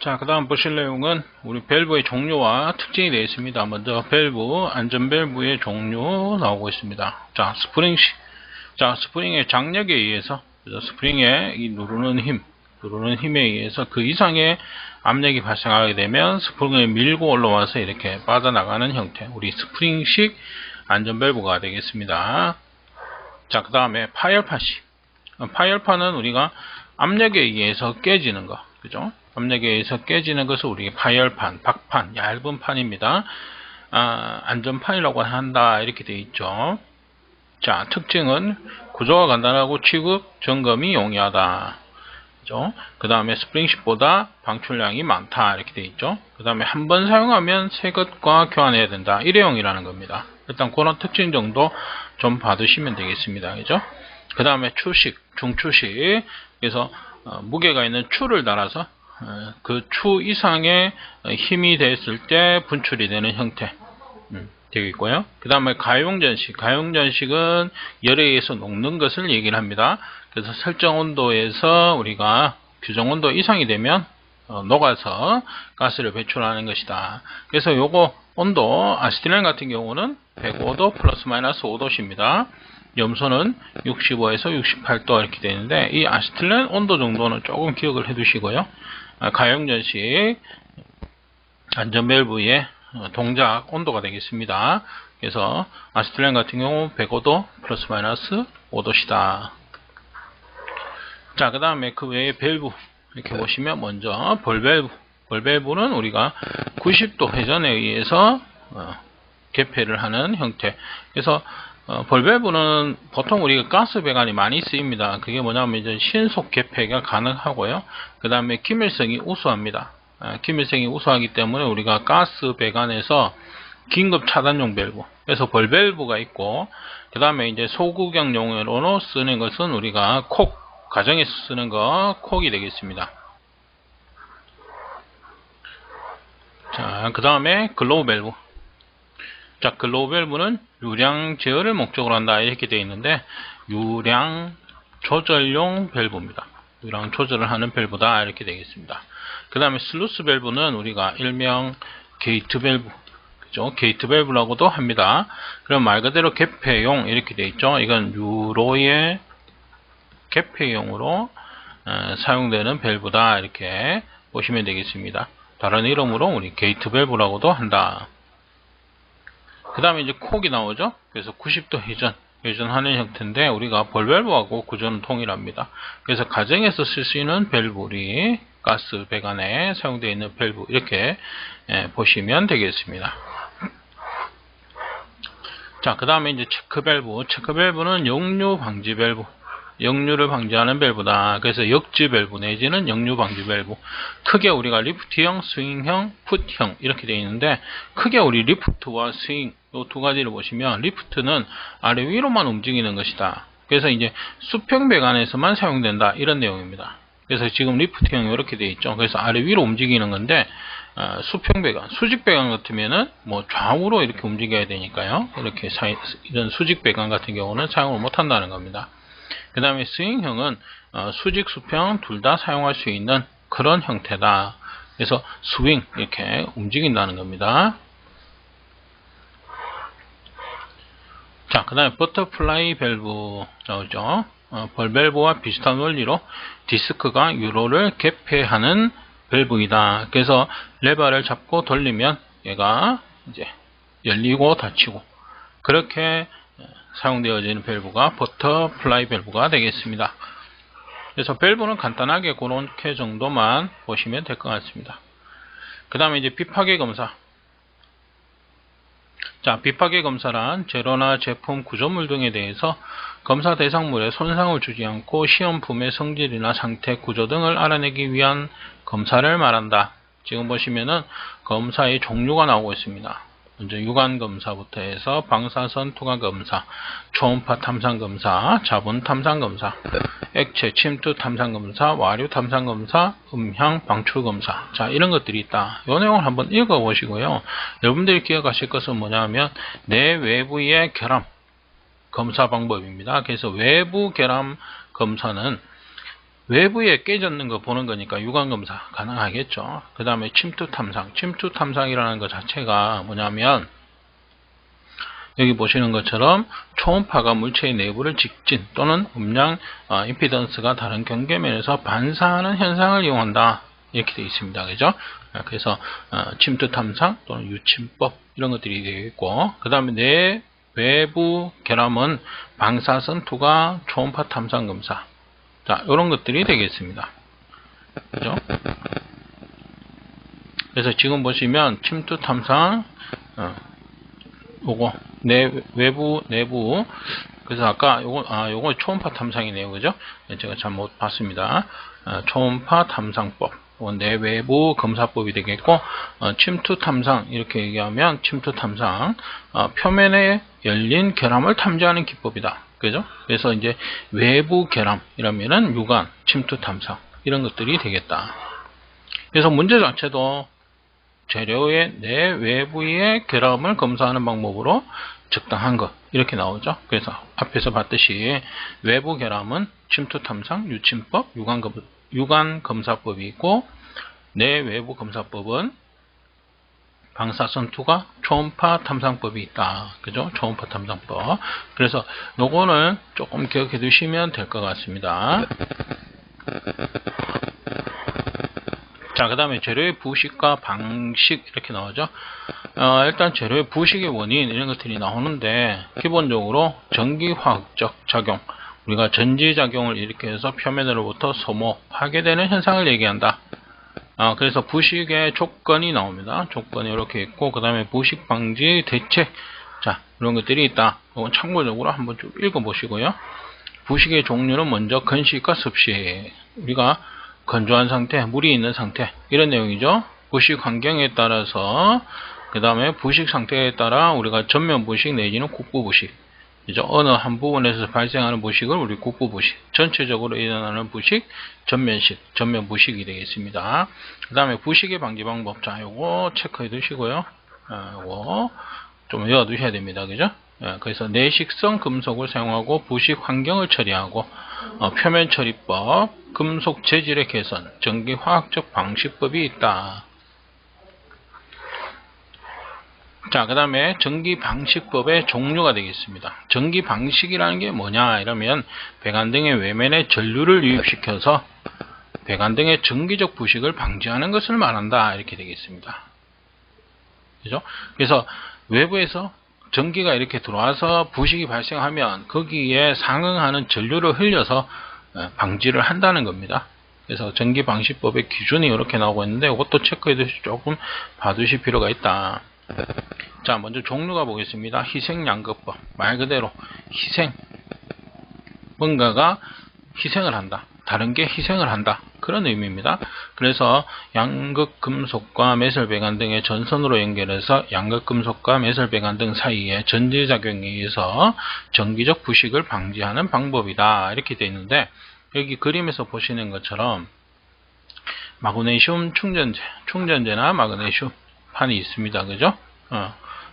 자, 그 다음 보실 내용은 우리 밸브의 종류와 특징이 되어 있습니다. 먼저 밸브, 안전 밸브의 종류 나오고 있습니다. 자, 스프링의 장력에 의해서, 스프링의 이 누르는 힘에 의해서 그 이상의 압력이 발생하게 되면 스프링을 밀고 올라와서 이렇게 빠져나가는 형태, 우리 스프링식 안전 밸브가 되겠습니다. 자, 그 다음에 파열판은 우리가 압력에 의해서 깨지는 거, 그죠? 압력에 의해서 깨지는 것을 우리 파열판, 박판, 얇은 판입니다. 안전판이라고 한다, 이렇게 되어 있죠. 자, 특징은 구조가 간단하고 취급, 점검이 용이하다. 그죠? 그 다음에 스프링식보다 방출량이 많다, 이렇게 되어 있죠. 그 다음에 한 번 사용하면 새 것과 교환해야 된다, 일회용이라는 겁니다. 일단 그런 특징 정도 좀 받으시면 되겠습니다. 그죠? 그 다음에 중추식. 그래서 무게가 있는 추를 달아서 그 추 이상의 힘이 됐을 때 분출이 되는 형태 되겠고요. 그 다음에 가용전식은 열에 의해서 녹는 것을 얘기를 합니다. 그래서 설정 온도에서 우리가 규정 온도 이상이 되면 녹아서 가스를 배출하는 것이다. 그래서 요거 온도, 아시틸렌 같은 경우는 105도 플러스 마이너스 5도입니다. 염소는 65에서 68도 이렇게 되는데, 이 아시틸렌 온도 정도는 조금 기억을 해 두시고요. 가용전식 안전 밸브의 동작 온도가 되겠습니다. 그래서 아시틸렌 같은 경우 105도 플러스 마이너스 5도시다. 자, 그 다음에 그 외에 밸브 이렇게 보시면 먼저 볼밸브는 우리가 90도 회전에 의해서 개폐를 하는 형태. 그래서 볼밸브는 보통 우리가 가스 배관이 많이 쓰입니다. 그게 뭐냐면 이제 신속 개폐가 가능하고요. 그 다음에 기밀성이 우수합니다. 기밀성이 우수하기 때문에 우리가 가스 배관에서 긴급 차단용 밸브, 그래서 볼밸브가 있고, 그 다음에 이제 소구경용으로 쓰는 것은 우리가 가정에서 쓰는 거 콕이 되겠습니다. 자, 그 다음에 글로우 밸브. 자, 글로우 밸브는 유량 제어를 목적으로 한다, 이렇게 되어 있는데, 유량 조절용 밸브입니다. 유량 조절을 하는 밸브다, 이렇게 되겠습니다. 그 다음에 슬루스 밸브는 우리가 일명 게이트 밸브, 그죠? 게이트 밸브라고도 합니다. 그럼 말 그대로 개폐용, 이렇게 되어 있죠. 이건 유로의 개폐용으로 사용되는 밸브다, 이렇게 보시면 되겠습니다. 다른 이름으로 우리 게이트 밸브라고도 한다. 그 다음에 이제 콕이 나오죠. 그래서 90도 회전하는 형태인데, 우리가 볼밸브하고 구조는 동일합니다. 그래서 가정에서 쓸 수 있는 밸브, 우리 가스 배관에 사용되어 있는 밸브, 이렇게 보시면 되겠습니다. 자, 그 다음에 이제 체크 밸브는 역류 방지 밸브, 역류를 방지하는 밸브다. 그래서 역지 밸브 내지는 역류 방지 밸브. 크게 우리가 리프트형, 스윙형, 풋형 이렇게 되어 있는데, 크게 우리 리프트와 스윙 이 두 가지를 보시면, 리프트는 아래 위로만 움직이는 것이다. 그래서 이제 수평 배관에서만 사용된다, 이런 내용입니다. 그래서 지금 리프트형이 이렇게 되어 있죠. 그래서 아래 위로 움직이는 건데, 수평 배관, 수직 배관 같으면은 뭐 좌우로 이렇게 움직여야 되니까요. 이렇게 이런 수직 배관 같은 경우는 사용을 못 한다는 겁니다. 그 다음에 스윙형은 수직, 수평 둘 다 사용할 수 있는 그런 형태다. 그래서 스윙, 이렇게 움직인다는 겁니다. 자, 그 다음에 버터플라이 밸브 나오죠. 볼밸브와 비슷한 원리로 디스크가 유로를 개폐하는 밸브이다. 그래서 레버를 잡고 돌리면 얘가 이제 열리고 닫히고, 그렇게 사용되어지는 밸브가 버터플라이 밸브가 되겠습니다. 그래서 밸브는 간단하게 그렇게 정도만 보시면 될 것 같습니다. 그 다음에 이제 비파괴 검사. 자, 비파괴 검사란 재료나 제품, 구조물 등에 대해서 검사 대상물에 손상을 주지 않고 시험품의 성질이나 상태, 구조 등을 알아내기 위한 검사를 말한다. 지금 보시면은 검사의 종류가 나오고 있습니다. 먼저 유관 검사부터 해서 방사선 투과 검사, 초음파 탐상 검사, 자본 탐상 검사, 액체 침투 탐상 검사, 와류 탐상 검사, 음향 방출 검사. 자, 이런 것들이 있다. 이 내용을 한번 읽어 보시고요. 여러분들이 기억하실 것은 뭐냐면, 내 외부의 결함 검사 방법입니다. 그래서 외부 결함 검사는 외부에 깨졌는 거 보는 거니까 유관검사 가능하겠죠. 그 다음에 침투 탐상. 침투 탐상이라는 것 자체가 뭐냐면 여기 보시는 것처럼 초음파가 물체의 내부를 직진 또는 음량 임피던스가 다른 경계면에서 반사하는 현상을 이용한다. 이렇게 되어 있습니다. 그죠? 그래서 침투 탐상 또는 유침법 이런 것들이 되어 있고, 그 다음에 내 외부 결함은 방사선 투과 초음파 탐상 검사. 자, 이런 것들이 되겠습니다. 그죠? 그래서 지금 보시면 침투 탐상 요거 외부 내부. 그래서 아까 요거 초음파 탐상이네요. 그죠? 제가 잘못 봤습니다. 초음파 탐상법, 내외부 검사법이 되겠고, 침투 탐상 이렇게 얘기하면 침투 탐상 표면에 열린 결함을 탐지하는 기법이다. 그죠? 그래서 이제 외부 결함 이러면은 유관, 침투 탐상 이런 것들이 되겠다. 그래서 문제 자체도 재료의 내외부의 결함을 검사하는 방법으로 적당한 것 이렇게 나오죠. 그래서 앞에서 봤듯이 외부 결함은 침투 탐상, 유침법, 유관 검사법이 있고, 내외부 검사법은 방사선 투과 초음파 탐상법이 있다. 그죠? 초음파 탐상법. 그래서 요거는 조금 기억해 두시면 될 것 같습니다. 자, 그 다음에 재료의 부식과 방식 이렇게 나오죠. 일단 재료의 부식의 원인 이런 것들이 나오는데, 기본적으로 전기화학적 작용, 우리가 전지작용을 일으켜서 표면으로부터 소모하게 현상을 얘기한다. 그래서 부식의 조건이 나옵니다. 조건이 이렇게 있고, 그 다음에 부식 방지 대책, 자, 이런 것들이 있다. 이건 참고적으로 한번 좀 읽어보시고요. 부식의 종류는 먼저 건식과 습식, 우리가 건조한 상태, 물이 있는 상태 이런 내용이죠. 부식 환경에 따라서, 그 다음에 부식 상태에 따라 우리가 전면 부식 내지는 국부 부식, 그죠? 어느 한 부분에서 발생하는 부식을 우리 국부 부식, 전체적으로 일어나는 부식, 전면 부식이 되겠습니다. 그 다음에 부식의 방지 방법, 자, 요거 체크해 두시고요. 요거 좀 외워 두셔야 됩니다. 그죠? 그래서 내식성 금속을 사용하고 부식 환경을 처리하고, 표면 처리법, 금속 재질의 개선, 전기화학적 방식법이 있다. 자, 그 다음에 전기방식법의 종류가 되겠습니다. 전기방식이라는 게 뭐냐 이러면 배관등의 외면에 전류를 유입시켜서 배관등의 전기적 부식을 방지하는 것을 말한다. 이렇게 되겠습니다. 그죠? 그래서 외부에서 전기가 이렇게 들어와서 부식이 발생하면 거기에 상응하는 전류를 흘려서 방지를 한다는 겁니다. 그래서 전기방식법의 기준이 이렇게 나오고 있는데, 이것도 체크해 두시 조금 봐두실 필요가 있다. 자, 먼저 종류가 보겠습니다. 희생양극법, 말 그대로 희생, 뭔가가 희생을 한다, 다른 게 희생을 한다, 그런 의미입니다. 그래서 양극금속과 메설배관 등의 전선으로 연결해서 양극금속과 메설배관 등 사이에 전지작용에 의해서 전기적 부식을 방지하는 방법이다. 이렇게 되어 있는데, 여기 그림에서 보시는 것처럼 마그네슘 충전재나 마그네슘 판이 있습니다. 그죠?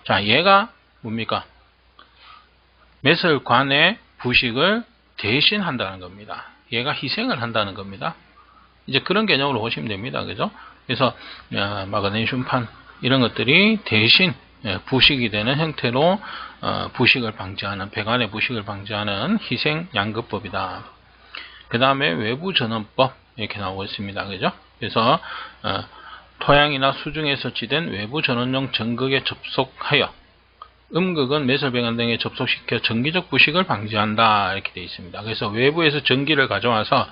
자, 얘가 뭡니까? 메설관의 부식을 대신한다는 겁니다. 얘가 희생을 한다는 겁니다. 이제 그런 개념으로 보시면 됩니다. 그죠? 그래서 마그네슘판 이런 것들이 대신 부식이 되는 형태로 부식을 방지하는, 배관의 부식을 방지하는 희생 양극법이다. 그 다음에 외부 전원법 이렇게 나오고 있습니다. 그죠? 그래서 토양이나 수중에 설치된 외부 전원용 전극에 접속하여 음극은 메설배관 등에 접속시켜 전기적 부식을 방지한다. 이렇게 되어 있습니다. 그래서 외부에서 전기를 가져와서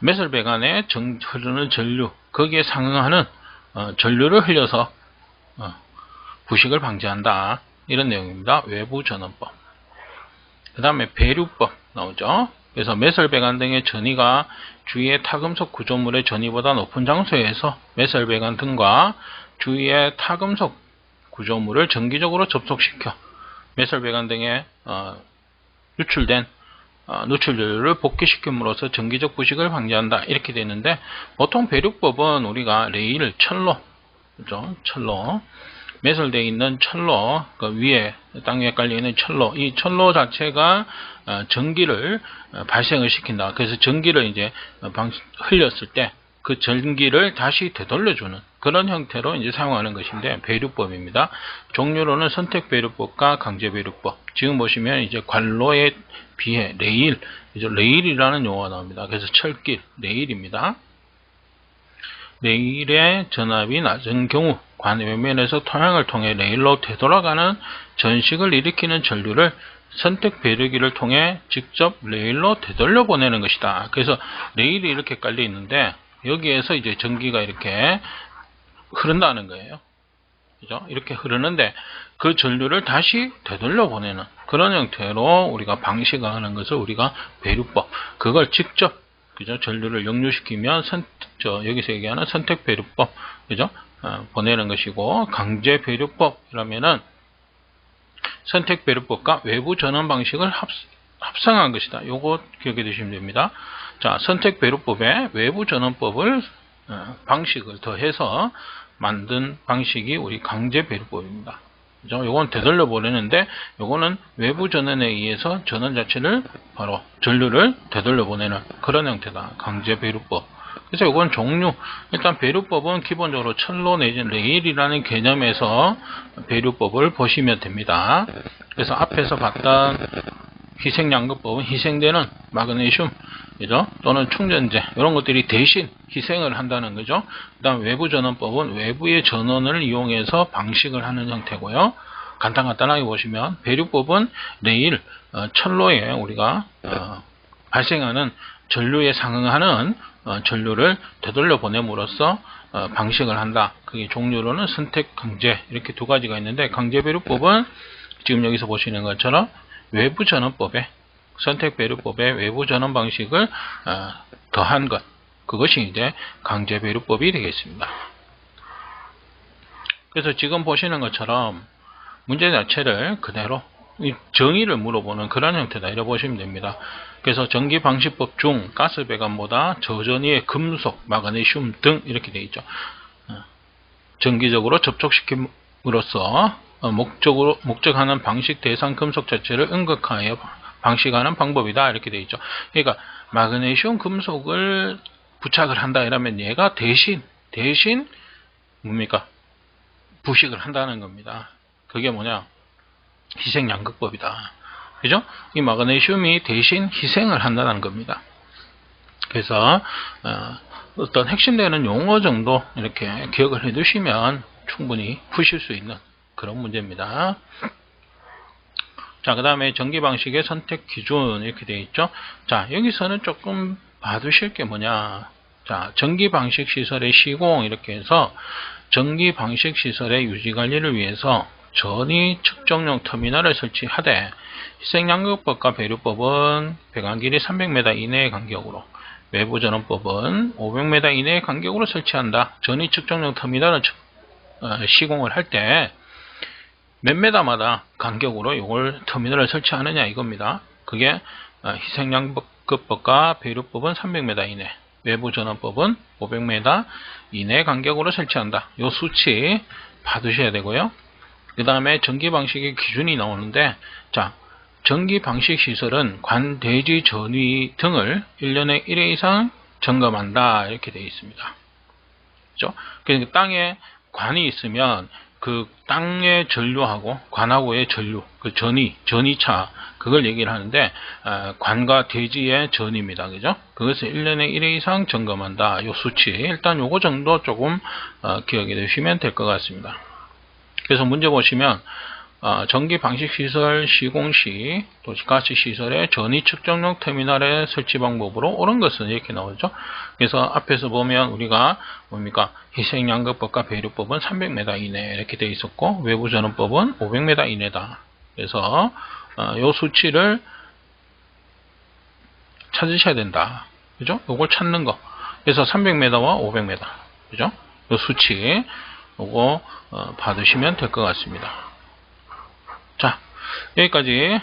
메설배관에 흐르는 전류, 거기에 상응하는 전류를 흘려서 부식을 방지한다. 이런 내용입니다. 외부 전원법. 그 다음에 배류법 나오죠. 그래서 메설배관 등의 전이가 주위의 타금속 구조물의 전이보다 높은 장소에서 메설배관 등과 주위의 타금속 구조물을 정기적으로 접속시켜 메설배관 등에 유출된 누출전류를 복귀시킴으로써 전기적 부식을 방지한다. 이렇게 되는데, 보통 배류법은 우리가 레일, 철로, 그죠? 철로, 매설되어 있는 철로, 그 위에, 땅 위에 깔려있는 철로, 이 철로 자체가 전기를 발생을 시킨다. 그래서 전기를 이제 흘렸을 때 그 전기를 다시 되돌려주는 그런 형태로 이제 사용하는 것인데, 배류법입니다. 종류로는 선택 배류법과 강제 배류법. 지금 보시면 이제 관로에 비해 레일, 이제 레일이라는 용어가 나옵니다. 그래서 철길, 레일입니다. 레일의 전압이 낮은 경우 관 외면에서 토양을 통해 레일로 되돌아가는 전식을 일으키는 전류를 선택 배류기를 통해 직접 레일로 되돌려 보내는 것이다. 그래서 레일이 이렇게 깔려 있는데 여기에서 이제 전기가 이렇게 흐른다는 거예요. 그죠? 이렇게 흐르는데 그 전류를 다시 되돌려 보내는 그런 형태로 우리가 방식화하는 것을 우리가 배류법, 그걸 직접, 그죠? 전류를 역류시키면 여기서 얘기하는 선택 배류법, 그죠? 보내는 것이고, 강제 배류법이라면은 선택 배류법과 외부 전원 방식을 합성한 것이다. 요거 기억해 두시면 됩니다. 자, 선택 배류법에 외부 전원법을 방식을 더해서 만든 방식이 우리 강제 배류법입니다. 그죠? 요건 되돌려 보내는데, 요거는 외부 전원에 의해서 전원 자체를 바로 전류를 되돌려 보내는 그런 형태다. 강제 배류법. 그래서 요건 종류, 일단 배류법은 기본적으로 철로 내지 레일이라는 개념에서 배류법을 보시면 됩니다. 그래서 앞에서 봤던 희생양극법은 희생되는 마그네슘, 그죠? 또는 충전재, 이런 것들이 대신 희생을 한다는 거죠. 그 다음 외부 전원법은 외부의 전원을 이용해서 방식을 하는 형태고요. 간단하게 보시면 배류법은 레일, 철로에 우리가 발생하는 전류에 상응하는 전류를 되돌려 보냄으로써 방식을 한다. 그게 종류로는 선택, 강제 이렇게 두 가지가 있는데, 강제 배류법은 지금 여기서 보시는 것처럼 외부 전원법에, 선택 배류법의 외부 전원 방식을 더한 것, 그것이 이제 강제 배류법이 되겠습니다. 그래서 지금 보시는 것처럼 문제 자체를 그대로 정의를 물어보는 그런 형태다, 이렇게 보시면 됩니다. 그래서 전기 방식법 중 가스 배관보다 저전위의 금속, 마그네슘 등 이렇게 되어 있죠. 전기적으로 접촉시킴으로써 목적하는 방식 대상 금속 자체를 음극하여 방식하는 방법이다, 이렇게 되어 있죠. 그러니까 마그네슘 금속을 부착을 한다 이러면 얘가 대신 뭡니까? 부식을 한다는 겁니다. 그게 뭐냐? 희생양극법이다. 그죠? 이 마그네슘이 대신 희생을 한다는 겁니다. 그래서 어떤 핵심되는 용어 정도 이렇게 기억을 해 두시면 충분히 푸실 수 있는 그런 문제입니다. 자, 그 다음에 전기 방식의 선택 기준 이렇게 되어 있죠. 자, 여기서는 조금 봐두실 게 뭐냐. 자, 전기 방식 시설의 시공 이렇게 해서 전기 방식 시설의 유지 관리를 위해서 전위 측정용 터미널을 설치하되, 희생양극법과 배류법은 배관 길이 300m 이내의 간격으로, 외부 전원법은 500m 이내의 간격으로 설치한다. 전위 측정용 터미널을 시공을 할 때 몇 메다마다 간격으로 이걸 터미널을 설치하느냐 이겁니다. 그게 희생양극법과 배류법은 300m 이내, 외부 전원법은 500m 이내 간격으로 설치한다. 이 수치 봐두셔야 되고요. 그 다음에 전기 방식의 기준이 나오는데, 자, 전기 방식 시설은 관, 대지, 전위 등을 1년에 1회 이상 점검한다, 이렇게 되어 있습니다. 그죠? 그러니까 땅에 관이 있으면 그 땅의 전류하고 관하고의 전류, 그 전이차, 그걸 얘기를 하는데, 관과 대지의 전입니다. 그죠? 그것을 1년에 1회 이상 점검한다. 요 수치, 일단 요거 정도 조금 기억해 두시면 될 것 같습니다. 그래서 문제 보시면 전기 방식 시설 시공 시 도시가스 시설의 전위 측정용 터미널의 설치 방법으로 옳은 것은 이렇게 나오죠. 그래서 앞에서 보면 우리가 뭡니까? 희생양극법과 배류법은 300m 이내 이렇게 되어 있었고, 외부 전원법은 500m 이내다. 그래서 요 수치를 찾으셔야 된다. 그죠? 요걸 찾는 거. 그래서 300m와 500m. 그죠? 요 수치 요거 받으시면 될 것 같습니다. 자, 여기까지